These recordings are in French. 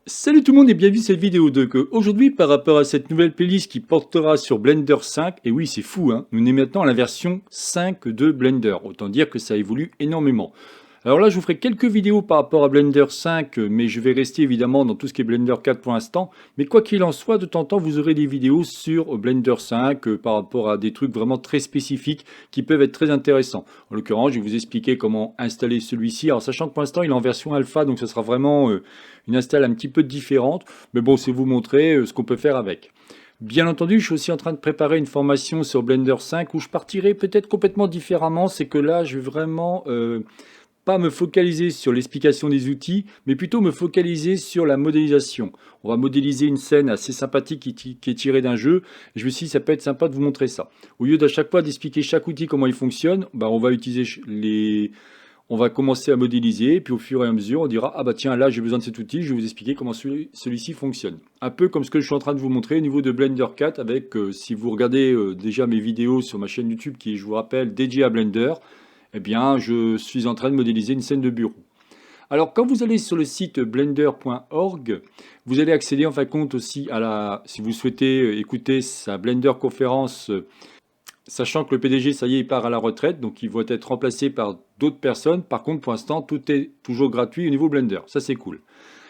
Salut tout le monde et bienvenue sur cette vidéo. Aujourd'hui, par rapport à cette nouvelle playlist qui portera sur Blender 5, et oui c'est fou, hein, nous sommes maintenant à la version 5 de Blender, autant dire que ça évolue énormément. Alors là je vous ferai quelques vidéos par rapport à Blender 5, mais je vais rester évidemment dans tout ce qui est Blender 4 pour l'instant. Mais quoi qu'il en soit, de temps en temps vous aurez des vidéos sur Blender 5 par rapport à des trucs vraiment très spécifiques qui peuvent être très intéressants. En l'occurrence, je vais vous expliquer comment installer celui-ci. Alors sachant que pour l'instant il est en version alpha, donc ce sera vraiment une install un petit peu différente. Mais bon, c'est vous montrer ce qu'on peut faire avec. Bien entendu, je suis aussi en train de préparer une formation sur Blender 5 où je partirai peut-être complètement différemment. C'est que là, je vais vraiment pas me focaliser sur l'explication des outils, mais plutôt me focaliser sur la modélisation. On va modéliser une scène assez sympathique qui est tirée d'un jeu. Et je me suis dit, ça peut être sympa de vous montrer ça. Au lieu d'à chaque fois d'expliquer chaque outil comment il fonctionne, bah, on va utiliser on va commencer à modéliser, et puis au fur et à mesure, on dira, ah bah tiens, là j'ai besoin de cet outil, je vais vous expliquer comment celui-ci fonctionne. Un peu comme ce que je suis en train de vous montrer au niveau de Blender 4, avec, si vous regardez déjà mes vidéos sur ma chaîne YouTube, qui est, je vous rappelle, dédiée à Blender, eh bien, je suis en train de modéliser une scène de bureau. Alors, quand vous allez sur le site blender.org, vous allez accéder en fin de compte aussi à si vous souhaitez écouter sa Blender conférence, sachant que le PDG, ça y est, il part à la retraite, donc il va être remplacé par d'autres personnes. Par contre, pour l'instant, tout est toujours gratuit au niveau Blender. Ça, c'est cool.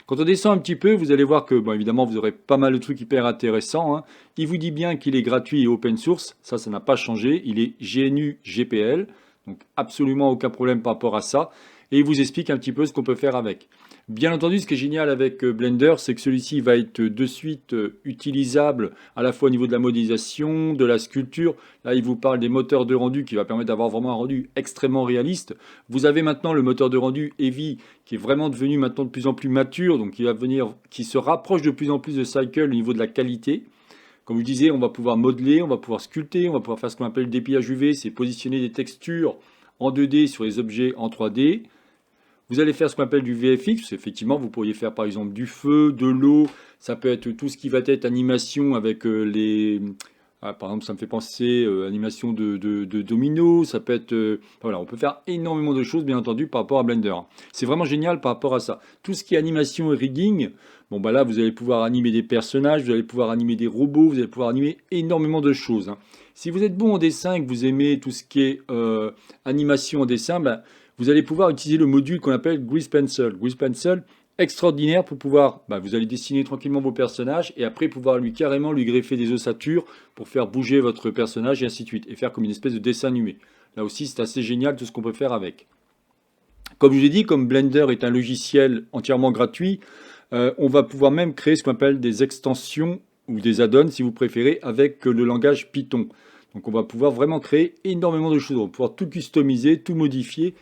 Quand on descend un petit peu, vous allez voir que, bon, évidemment, vous aurez pas mal de trucs hyper intéressants, hein. Il vous dit bien qu'il est gratuit et open source. Ça n'a pas changé. Il est GNU GPL. Donc, absolument aucun problème par rapport à ça. Et il vous explique un petit peu ce qu'on peut faire avec. Bien entendu, ce qui est génial avec Blender, c'est que celui-ci va être de suite utilisable à la fois au niveau de la modélisation, de la sculpture. Là, il vous parle des moteurs de rendu qui va permettre d'avoir vraiment un rendu extrêmement réaliste. Vous avez maintenant le moteur de rendu Eevee qui est vraiment devenu maintenant de plus en plus mature, donc qui se rapproche de plus en plus de Cycle au niveau de la qualité. Comme je disais, on va pouvoir modeler, on va pouvoir sculpter, on va pouvoir faire ce qu'on appelle le dépillage UV, c'est positionner des textures en 2D sur les objets en 3D. Vous allez faire ce qu'on appelle du VFX. Effectivement, vous pourriez faire par exemple du feu, de l'eau. Ça peut être tout ce qui va être animation avec par exemple, ça me fait penser animation de domino. Ça peut être... voilà, on peut faire énormément de choses, bien entendu, par rapport à Blender. C'est vraiment génial par rapport à ça. Tout ce qui est animation et rigging, bon, bah là, vous allez pouvoir animer des personnages, vous allez pouvoir animer des robots, vous allez pouvoir animer énormément de choses, hein. Si vous êtes bon en dessin et que vous aimez tout ce qui est animation en dessin, bah, vous allez pouvoir utiliser le module qu'on appelle Grease Pencil. Grease Pencil, extraordinaire pour pouvoir, bah, vous allez dessiner tranquillement vos personnages et après pouvoir carrément lui greffer des ossatures pour faire bouger votre personnage et ainsi de suite. Et faire comme une espèce de dessin animé. Là aussi, c'est assez génial tout ce qu'on peut faire avec. Comme je vous ai dit, comme Blender est un logiciel entièrement gratuit, on va pouvoir même créer ce qu'on appelle des extensions ou des add-ons, si vous préférez, avec le langage Python. Donc on va pouvoir vraiment créer énormément de choses. On va pouvoir tout customiser, tout modifier.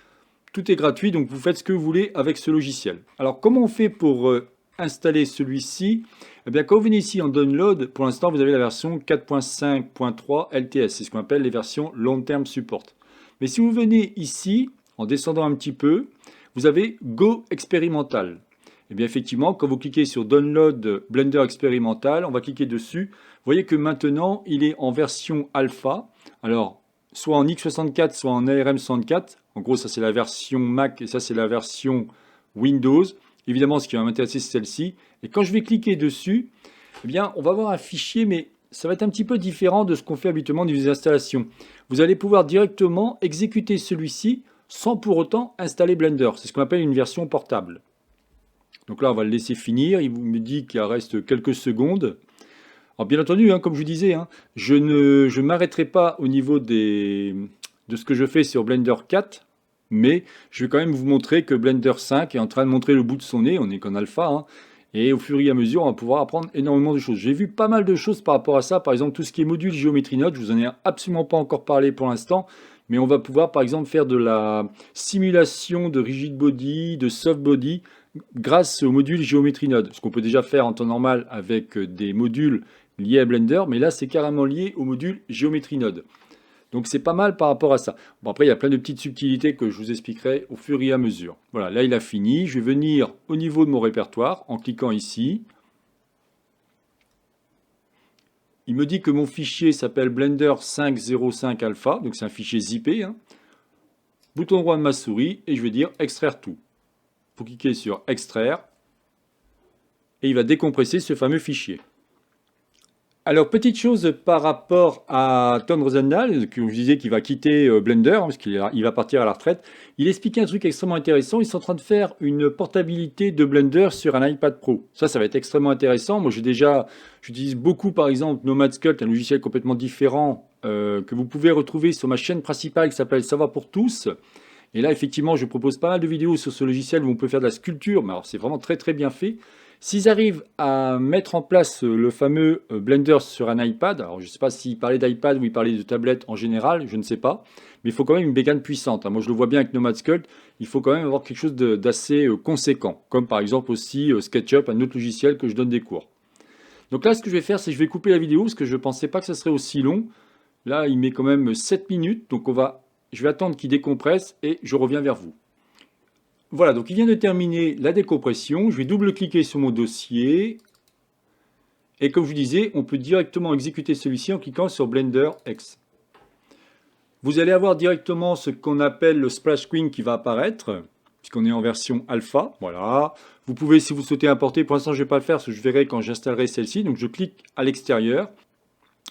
Tout est gratuit, donc vous faites ce que vous voulez avec ce logiciel. Alors comment on fait pour installer celui-ci? Eh bien, quand vous venez ici en download, pour l'instant vous avez la version 4.5.3 LTS. C'est ce qu'on appelle les versions long term support. Mais si vous venez ici, en descendant un petit peu, vous avez Go expérimental. Et bien effectivement, quand vous cliquez sur Download Blender expérimental, on va cliquer dessus. Vous voyez que maintenant, il est en version alpha. Alors, soit en x64, soit en ARM64. En gros, ça c'est la version Mac et ça c'est la version Windows. Évidemment, ce qui va m'intéresser, c'est celle-ci. Et quand je vais cliquer dessus, eh bien, on va avoir un fichier, mais ça va être un petit peu différent de ce qu'on fait habituellement dans les installations. Vous allez pouvoir directement exécuter celui-ci sans pour autant installer Blender. C'est ce qu'on appelle une version portable. Donc là, on va le laisser finir. Il me dit qu'il reste quelques secondes. Alors bien entendu, hein, comme je vous disais, hein, je ne m'arrêterai pas au niveau de ce que je fais sur Blender 4, mais je vais quand même vous montrer que Blender 5 est en train de montrer le bout de son nez. On n'est qu'en alpha, hein, et au fur et à mesure, on va pouvoir apprendre énormément de choses. J'ai vu pas mal de choses par rapport à ça. Par exemple, tout ce qui est module Geometry Node, je vous en ai absolument pas encore parlé pour l'instant, mais on va pouvoir par exemple faire de la simulation de rigid body, de soft body, grâce au module Geometry Node. Ce qu'on peut déjà faire en temps normal avec des modules liés à Blender, mais là c'est carrément lié au module Geometry Node. Donc c'est pas mal par rapport à ça. Bon, après il y a plein de petites subtilités que je vous expliquerai au fur et à mesure. Voilà, là il a fini. Je vais venir au niveau de mon répertoire en cliquant ici. Il me dit que mon fichier s'appelle Blender 5.05 Alpha, donc c'est un fichier zippé, hein. Bouton droit de ma souris et je vais dire extraire tout. Vous cliquez sur extraire. et il va décompresser ce fameux fichier. Alors, petite chose par rapport à Ton Rosendal, que je disais qu'il va quitter Blender, hein, parce qu'il va partir à la retraite. Il expliquait un truc extrêmement intéressant. Ils sont en train de faire une portabilité de Blender sur un iPad Pro. Ça va être extrêmement intéressant. Moi, j'utilise beaucoup, par exemple, Nomad Sculpt, un logiciel complètement différent que vous pouvez retrouver sur ma chaîne principale qui s'appelle Savoir pour tous. Et là, effectivement, je propose pas mal de vidéos sur ce logiciel où on peut faire de la sculpture. Mais alors, c'est vraiment très, très bien fait. S'ils arrivent à mettre en place le fameux Blender sur un iPad, alors je ne sais pas s'ils parlaient d'iPad ou ils parlaient de tablette en général, je ne sais pas, mais il faut quand même une bécane puissante. Moi je le vois bien avec Nomad Sculpt, il faut quand même avoir quelque chose d'assez conséquent, comme par exemple aussi SketchUp, un autre logiciel que je donne des cours. Donc là ce que je vais faire, c'est que je vais couper la vidéo parce que je ne pensais pas que ça serait aussi long. Là il met quand même 7 minutes, donc je vais attendre qu'il décompresse et je reviens vers vous. Voilà, donc il vient de terminer la décompression. Je vais double-cliquer sur mon dossier. Et comme je vous disais, on peut directement exécuter celui-ci en cliquant sur Blender X. Vous allez avoir directement ce qu'on appelle le splash screen qui va apparaître, puisqu'on est en version alpha. Voilà. Vous pouvez, si vous souhaitez importer, pour l'instant je ne vais pas le faire, parce que je verrai quand j'installerai celle-ci. Donc je clique à l'extérieur.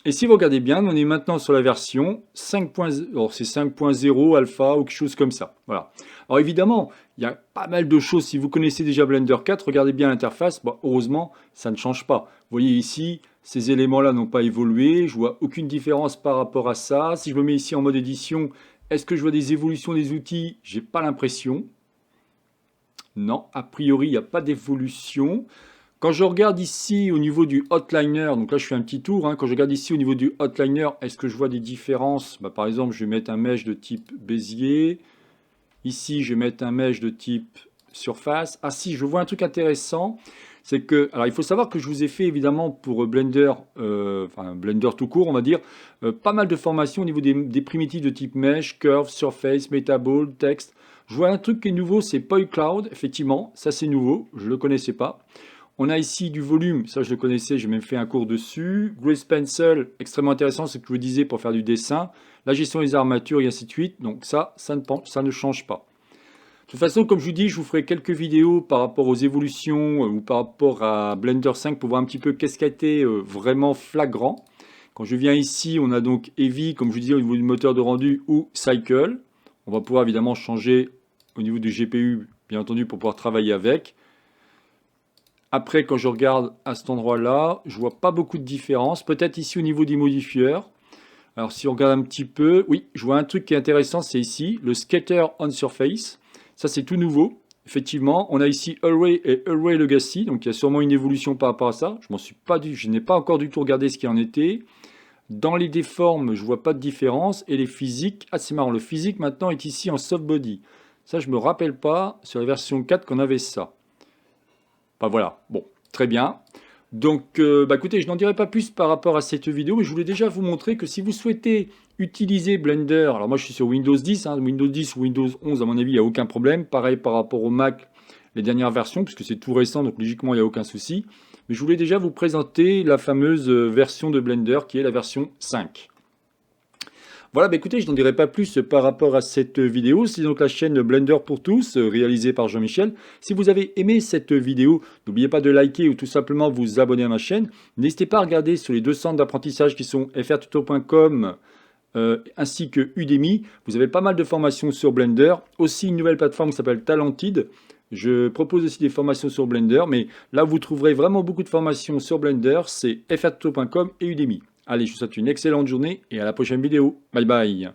Et si vous regardez bien, on est maintenant sur la version 5.0, alors c'est 5.0 alpha ou quelque chose comme ça. Voilà. Alors évidemment, il y a pas mal de choses. Si vous connaissez déjà Blender 4, regardez bien l'interface. Bon, heureusement, ça ne change pas. Vous voyez ici, ces éléments-là n'ont pas évolué. Je vois aucune différence par rapport à ça. Si je me mets ici en mode édition, est-ce que je vois des évolutions des outils? J'ai pas l'impression. Non, a priori, il n'y a pas d'évolution. Quand je regarde ici au niveau du Outliner, donc là je fais un petit tour, hein, quand je regarde ici au niveau du Outliner, est-ce que je vois des différences? Par exemple, je vais mettre un mesh de type Bézier. Ici, je vais mettre un mesh de type surface. Ah si, je vois un truc intéressant. C'est que, alors il faut savoir que je vous ai fait évidemment pour Blender, enfin Blender tout court, on va dire, pas mal de formations au niveau des primitifs de type mesh, curve, surface, metaball, text. Je vois un truc qui est nouveau, c'est Point Cloud, effectivement, ça c'est nouveau, je ne le connaissais pas. On a ici du volume, ça je le connaissais, j'ai même fait un cours dessus. Grace Pencil, extrêmement intéressant, c'est ce que je vous disais pour faire du dessin. La gestion des armatures et ainsi de suite, donc ça ne change pas. De toute façon, comme je vous dis, je vous ferai quelques vidéos par rapport aux évolutions ou par rapport à Blender 5 pour voir un petit peu qu'est-ce qui a été vraiment flagrant. Quand je viens ici, on a donc Heavy, comme je vous disais, au niveau du moteur de rendu ou Cycle. On va pouvoir évidemment changer au niveau du GPU, bien entendu, pour pouvoir travailler avec. Après, quand je regarde à cet endroit-là, je vois pas beaucoup de différence. Peut-être ici au niveau des modifieurs. Alors si on regarde un petit peu, oui, je vois un truc qui est intéressant, c'est ici, le Scatter on Surface. Ça, c'est tout nouveau. Effectivement, on a ici Array et Array Legacy. Donc il y a sûrement une évolution par rapport à ça. Je n'ai pas encore du tout regardé ce qui en était. Dans les déformes, je vois pas de différence. Et les physiques, ah c'est marrant, le physique maintenant est ici en soft body. Ça, je me rappelle pas sur la version 4 qu'on avait ça. Voilà, bon, très bien. Donc, écoutez, je n'en dirai pas plus par rapport à cette vidéo, mais je voulais déjà vous montrer que si vous souhaitez utiliser Blender, alors moi je suis sur Windows 10, Windows 10 ou Windows 11 à mon avis, il n'y a aucun problème. Pareil par rapport au Mac, les dernières versions, puisque c'est tout récent, donc logiquement il n'y a aucun souci. Mais je voulais déjà vous présenter la fameuse version de Blender qui est la version 5. Voilà, écoutez, je n'en dirai pas plus par rapport à cette vidéo. C'est donc la chaîne Blender pour tous, réalisée par Jean-Michel. Si vous avez aimé cette vidéo, n'oubliez pas de liker ou tout simplement vous abonner à ma chaîne. N'hésitez pas à regarder sur les deux centres d'apprentissage qui sont frtuto.com ainsi que Udemy. Vous avez pas mal de formations sur Blender. Aussi une nouvelle plateforme qui s'appelle Talented. Je propose aussi des formations sur Blender, mais là vous trouverez vraiment beaucoup de formations sur Blender. C'est frtuto.com et Udemy. Allez, je vous souhaite une excellente journée et à la prochaine vidéo. Bye bye.